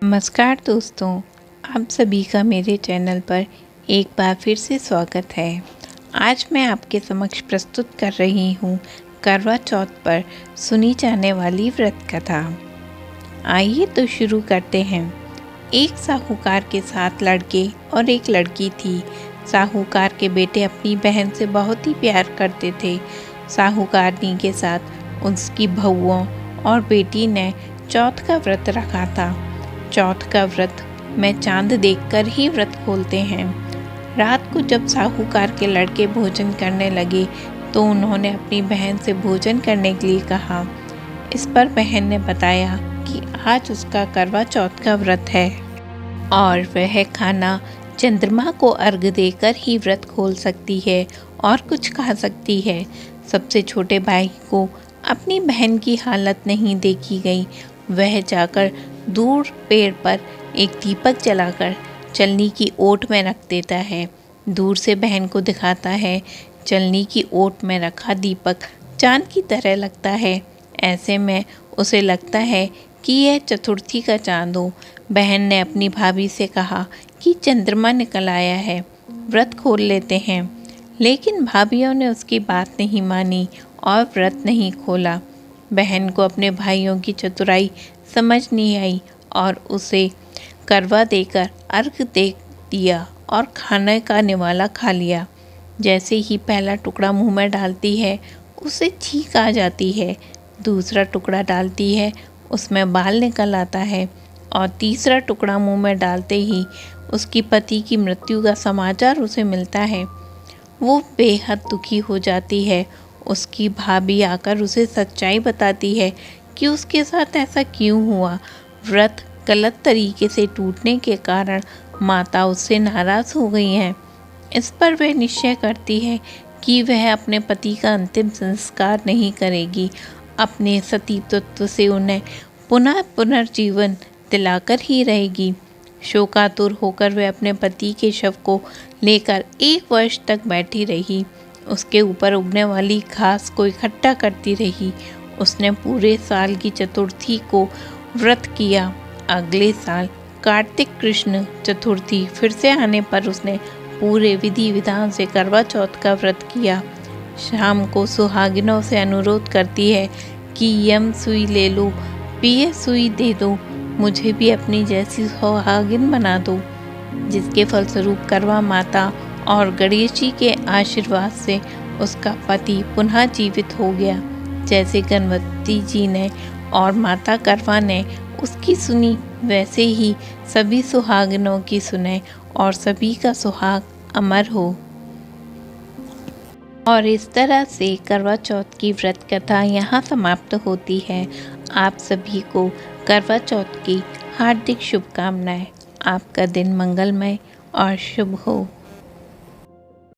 नमस्कार दोस्तों, आप सभी का मेरे चैनल पर एक बार फिर से स्वागत है। आज मैं आपके समक्ष प्रस्तुत कर रही हूँ करवा चौथ पर सुनी जाने वाली व्रत कथा। आइए तो शुरू करते हैं। एक साहूकार के 7 लड़के और एक लड़की थी। साहूकार के बेटे अपनी बहन से बहुत ही प्यार करते थे। साहूकारनी के साथ उसकी बहुओं और बेटी ने चौथ का व्रत रखा था। चौथ का व्रत में चांद देखकर ही व्रत खोलते हैं। रात को जब साहूकार के लड़के भोजन करने लगे तो उन्होंने अपनी बहन से भोजन करने के लिए कहा। इस पर बहन ने बताया कि आज उसका करवा चौथ का व्रत है और वह खाना चंद्रमा को अर्घ देकर ही व्रत खोल सकती है और कुछ खा सकती है। सबसे छोटे भाई को अपनी बहन की हालत नहीं देखी गई। वह जाकर दूर पेड़ पर एक दीपक जलाकर चलनी की ओट में रख देता है। दूर से बहन को दिखाता है। चलनी की ओट में रखा दीपक चांद की तरह लगता है। ऐसे में उसे लगता है कि यह चतुर्थी का चांद हो। बहन ने अपनी भाभी से कहा कि चंद्रमा निकल आया है, व्रत खोल लेते हैं। लेकिन भाभियों ने उसकी बात नहीं मानी और व्रत नहीं खोला। बहन को अपने भाइयों की चतुराई समझ नहीं आई और उसे करवा देकर अर्घ दे दिया और खाने का निवाला खा लिया। जैसे ही पहला टुकड़ा मुंह में डालती है उसे छींक आ जाती है। दूसरा टुकड़ा डालती है, उसमें बाल निकल आता है और तीसरा टुकड़ा मुंह में डालते ही उसकी पति की मृत्यु का समाचार उसे मिलता है। वो बेहद दुखी हो जाती है। उसकी भाभी आकर उसे सच्चाई बताती है कि उसके साथ ऐसा क्यों हुआ। व्रत गलत तरीके से टूटने के कारण माता उससे नाराज़ हो गई हैं। इस पर वह निश्चय करती है कि वह अपने पति का अंतिम संस्कार नहीं करेगी। अपने सतीत्व से उन्हें पुनः पुनर्जीवन दिलाकर ही रहेगी। शोकातुर होकर वह अपने पति के शव को लेकर 1 वर्ष तक बैठी रही। उसके ऊपर उगने वाली घास को इकट्ठा करती रही। उसने पूरे साल की चतुर्थी को व्रत किया। अगले साल कार्तिक कृष्ण चतुर्थी फिर से आने पर उसने पूरे विधि विधान से करवा चौथ का व्रत किया। शाम को सुहागिनों से अनुरोध करती है कि यम सुई ले लो, पिए सुई दे दो, मुझे भी अपनी जैसी सुहागिन बना दो। जिसके फलस्वरूप करवा माता और गणेश जी के आशीर्वाद से उसका पति पुनः जीवित हो गया। जैसे गणपति जी ने और माता करवा ने उसकी सुनी, वैसे ही सभी सुहागिनों की सुने और सभी का सुहाग अमर हो। और इस तरह से करवा चौथ की व्रत कथा यहाँ समाप्त होती है। आप सभी को करवा चौथ की हार्दिक शुभकामनाएं। आपका दिन मंगलमय और शुभ हो।